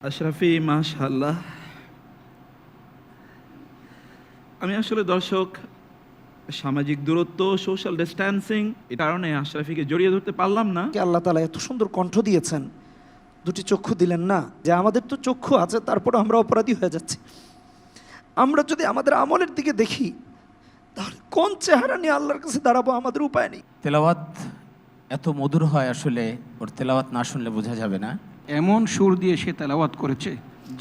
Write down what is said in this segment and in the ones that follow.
আশরাফি মাশাআল্লাহ। আমি আসলে দর্শক সামাজিক দূরত্ব, সোশ্যাল ডিস্ট্যান্সিং এর কারণে আশরাফিকে জড়িয়ে ধরতে পারলাম না। আল্লাহ তাআলা এত সুন্দর কণ্ঠ দিয়েছেন, দুটি চক্ষু দিলেন না, যে আমাদের তো চক্ষু আছে, তারপরে আমরা অপরাধী হয়ে যাচ্ছি। আমরা যদি আমাদের আমলের দিকে দেখি, তাহলে কোন চেহারা নিয়ে আল্লাহর কাছে দাঁড়াবো, আমাদের উপায় নেই। তেলাওয়াত এত মধুর হয়, আসলে ওর তেলাওয়াত না শুনলে বোঝা যাবে না। এমন সুর দিয়ে সে তেলাওয়াত করেছে,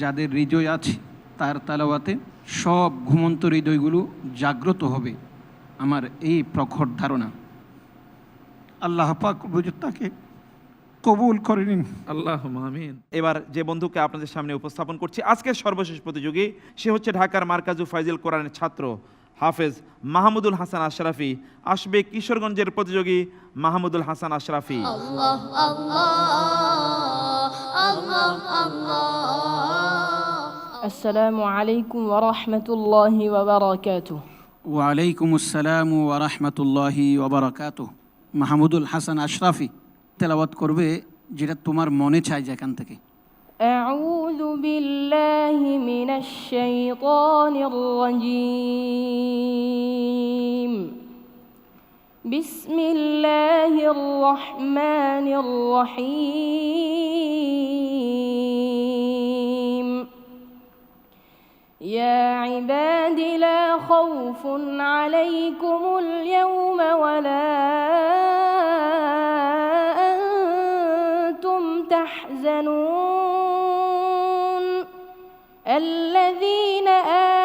যাদের হৃদয় আছে তার তেলাওয়াতে সব ঘুমন্ত হৃদয়গুলো জাগ্রত হবে। আমার এই প্রখর ধারণা। আল্লাহ পাক তাকে কবুল করে নিন। আল্লাহুম্মা আমিন। এবার যে বন্ধুকে আপনাদের সামনে উপস্থাপন করছি, আজকের সর্বশেষ প্রতিযোগী, সে হচ্ছে ঢাকার মার্কাজু ফাইজুল কোরআনের ছাত্র হাফেজ মাহমুদুল হাসান আশরাফি। আসবে কিশোরগঞ্জের প্রতিযোগী মাহমুদুল হাসান আশরাফি। আল্লাহ আল্লাহ আল্লাহ আল্লাহ। আসসালামু আলাইকুম ওয়া রাহমাতুল্লাহি ওয়া বারাকাতুহু। ওয়ালাইকুম আসসালাম ওয়া রাহমাতুল্লাহি ওয়া বারাকাতুহু। মাহমুদুল হাসান আশরাফি তেলাওয়াত করবে যেটা তোমার মনে চায় যেখান থেকে। আউযু বিল্লাহি মিনাশ শাইতানির রাজীম। বিসমিল্লাহির রহমানির রহিম। يا عباد لا خوف عليكم اليوم ولا أنتم تحزنون الذين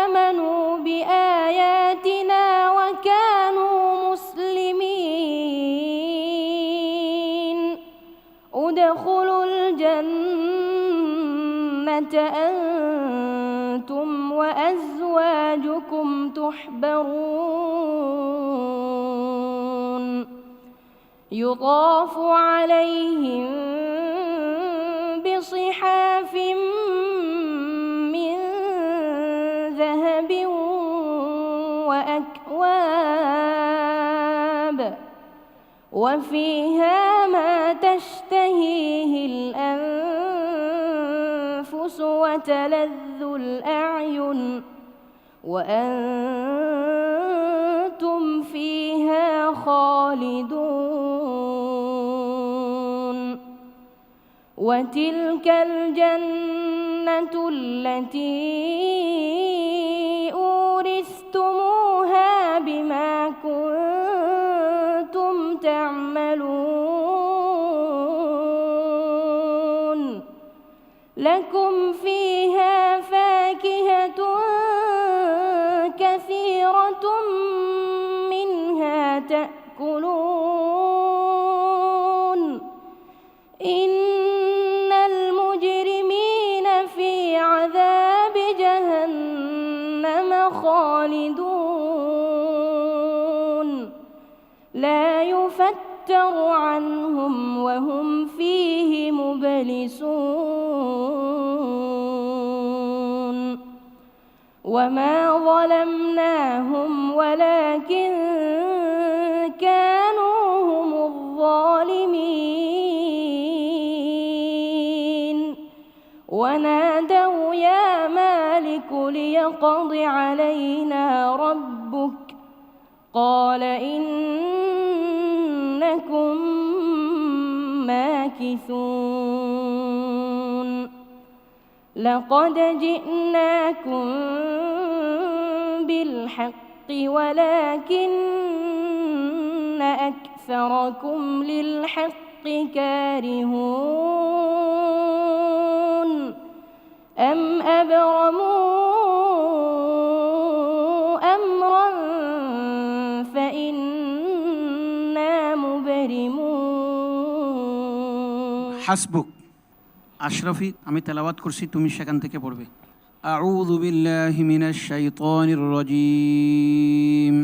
آمنوا بآياتنا وكانوا مسلمين ادخلوا الجنة أنتم وأزواجكم تحبرون يطاف عليهم بصحاف من ذهب وأكواب وفيها ما تشتهيه الأنفس وتلذ الأعين وأنتم فيها خالدون وتلك الجنة التي أورثتموها بما كنتم تعملون لكم فيها فاكهة كثيرة منها تأكلون إن المجرمين في عذاب جهنم خالدون لا يفتر عنهم وهم فيه مبلسون وما ظلمناهم ولكن كانوا هم الظالمين ونادوا يا مالك ليقض علينا ربك قال إنكم ماكثون لقد جئناكم بالحق ولكن أكثركم للحق كارهون أم أبرموا أمرا فإنا مبرمون হাসবুক। আশরাফি, আমি তেলাওয়াত করছি, তুমি সেখান থেকে পড়বে। আউযু বিল্লাহি মিনাশ শাইতানির রাজীম।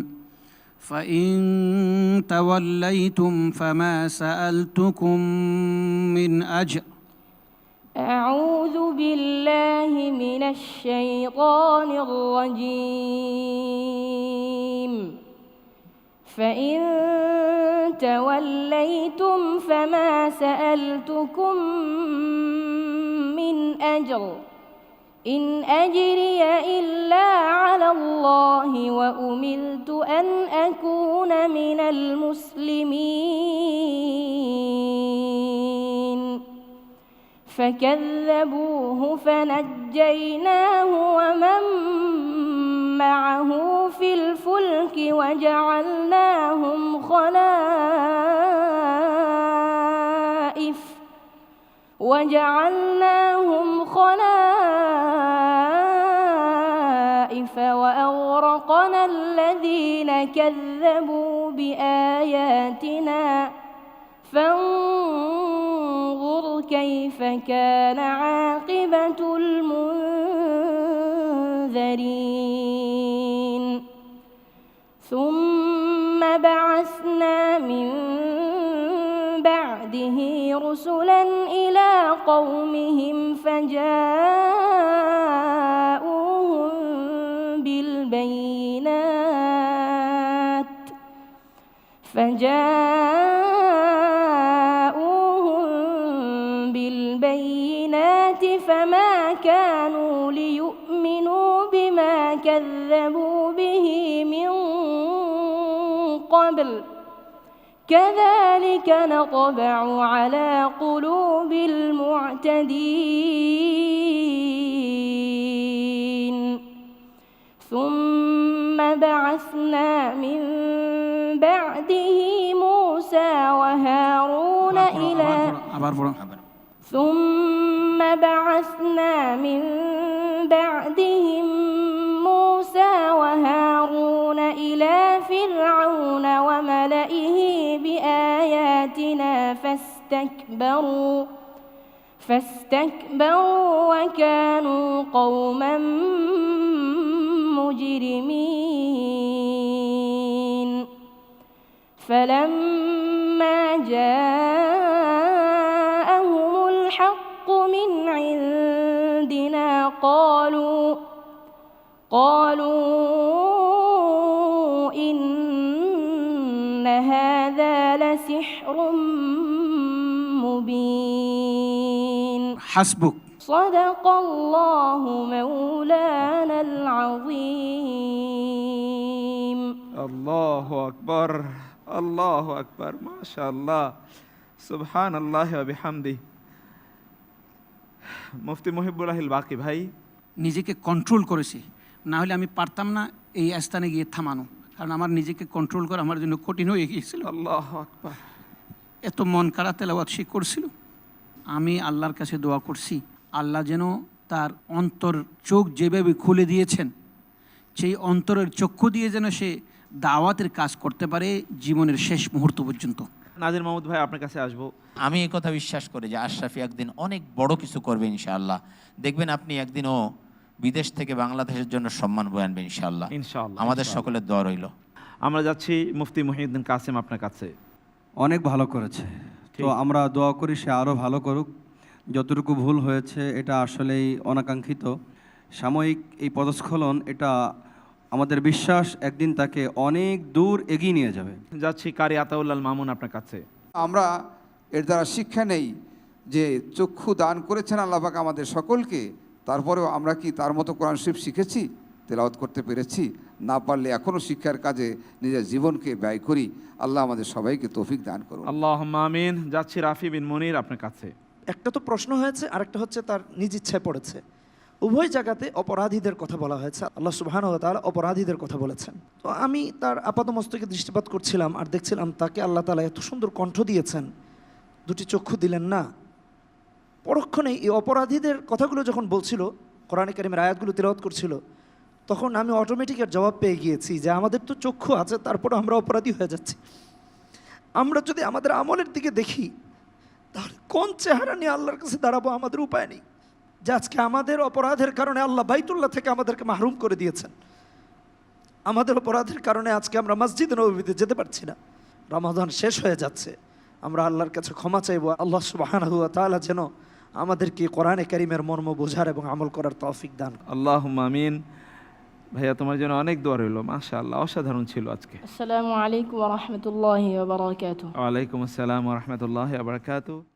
فإن توليتم فما سألتكم من أجر أعوذ بالله من الشيطان الرجيم فإن توليتم فما سألتكم من من أجر إن أجري إلا على الله وأمرت أن أكون من المسلمين فكذبوه فنجيناه ومن معه في الفلك وجعلناهم خلائف وأغرقنا الذين كذبوا بآياتنا فانظر كيف كان عاقبة المنذرين ثم بعثنا من بعده رسلا إلى قومهم فجاءوهم بالبينات فما كانوا ليؤمنوا بما كذبوا به من قبل كذلك نطبع على قلوب المعتدين ثم بعثنا من بعده موسى وهارون ثم بعثنا من بعدهم موسى وهارون إلى فرعون وملئه بآياتنا فاستكبروا وكانوا قوما مجرمين فلما جاءهم الحق من عندنا قالوا إن هذا لسحر مبين حسبك صدق الله مولانا العظيم আল্লাহু আকবার, আল্লাহু আকবার, মাশাআল্লাহ, সুবহানাল্লাহি ওয়া বিহামদিহি। মুফতি মুহিবুল্লাহিল বাকি ভাই, নিজেকে কন্ট্রোল করেছি, না হলে আমি পারতাম না এই স্থানে গিয়ে থামানো, কারণ আমার নিজেকে কন্ট্রোল করা আমার জন্য কঠিন হয়ে গিয়েছিল। আল্লাহু আকবার। এত মন কাড়া তেলাওয়াত সে করছিল। আমি আল্লাহর কাছে দোয়া করছি, আল্লাহ যেন তার অন্তর চোখ যেভাবে খুলে দিয়েছেন, সেই অন্তরের চক্ষু দিয়ে যেন সে দাওয়াতের কাজ করতে পারে জীবনের শেষ মুহূর্ত পর্যন্ত। নাজির মাহমুদ ভাই, আপনার কাছে আসবো। আমি এই কথা বিশ্বাস করি যে আশরাফি একদিন অনেক বড় কিছু করবে ইনশাআল্লাহ। দেখবেন আপনি একদিনও বিদেশ থেকে বাংলাদেশের জন্য সম্মান বয়ে আনবেন ইনশাআল্লাহ। ইনশাআল্লাহ, আমাদের সকলের দোয়া রইল। আমরা যাচ্ছি মুফতি মুহিউদ্দিন কাসেম আপনার কাছে। অনেক ভালো করেছে, তো আমরা দোয়া করি সে আরও ভালো করুক। যতটুকু ভুল হয়েছে এটা আসলেই অনাকাঙ্ক্ষিত, সাময়িক এই পদস্খলন, এটা আমাদের বিশ্বাস একদিন তাকে অনেক দূর এগিয়ে নিয়ে যাবে। যাচ্ছি কারি আতাউল্লাহ মামুন আপনার কাছে। আমরা এর দ্বারা শিক্ষা নেই যে চক্ষু দান করেছেন আল্লাহ পাক আমাদের সকলকে, তারপরেও আমরা কি তার মতো কোরআন শরীফ শিখেছি, তেলাওয়াত করতে পেরেছি? না পারলে এখনও শিক্ষার কাজে নিজের জীবনকে ব্যয় করি। আল্লাহ আমাদের সবাইকে তৌফিক দান করুন। আল্লাহুম্মা আমিন। যাচ্ছি রাফি বিন মুনির আপনার কাছে। একটা তো প্রশ্ন হয়েছে, আরেকটা হচ্ছে তার নিজ ইচ্ছায় পড়েছে। উভয় জায়গাতে অপরাধীদের কথা বলা হয়েছে। আল্লাহ সুবহানাহু ওয়া তাআলা অপরাধীদের কথা বলেছেন। তো আমি তার আপাতমস্তকে দৃষ্টিপাত করছিলাম আর দেখছিলাম তাকে আল্লাহ তাআলা এত সুন্দর কণ্ঠ দিয়েছেন, দুটি চক্ষু দিলেন না। পরক্ষণে এই অপরাধীদের কথাগুলো যখন বলছিল, কোরআনে কারিমের আয়াতগুলো তিলাওয়াত করছিল, তখন আমি অটোমেটিক এর জবাব পেয়ে গিয়েছি যে আমাদের তো চক্ষু আছে, তারপরে আমরা অপরাধী হয়ে যাচ্ছি। আমরা যদি আমাদের আমলের দিকে দেখি, তাহলে কোন চেহারা নিয়ে আল্লাহর কাছে দাঁড়াবো? আমাদের উপায় নেই। যে আজকে আমাদের অপরাধের কারণে আল্লাহ বাইতুল্লাহ থেকে আমাদেরকে মাহরুম করে দিয়েছেন। আমাদের অপরাধের কারণে আজকে আমরা মসজিদে নববীতে যেতে পারছি না। রমাদান শেষ হয়ে যাচ্ছে, আমরা আল্লাহর কাছে ক্ষমা চাইবো। আল্লাহ সুবহানাহু ওয়া তাআলা যেন আমাদেরকে কোরআনে কারীমের মর্ম বোঝার এবং আমল করার তৌফিক দান করেন। আল্লাহুম্মা আমিন। ভাইয়া, তোমার জন্য অনেক দোয়া রইল। মাশাআল্লাহ, অসাধারণ ছিল আজকে। আসসালামু আলাইকুম ওয়া রাহমাতুল্লাহি ওয়া বারাকাতুহু। ওয়া আলাইকুম আসসালাম ওয়া রাহমাতুল্লাহি ওয়া বারাকাতুহু।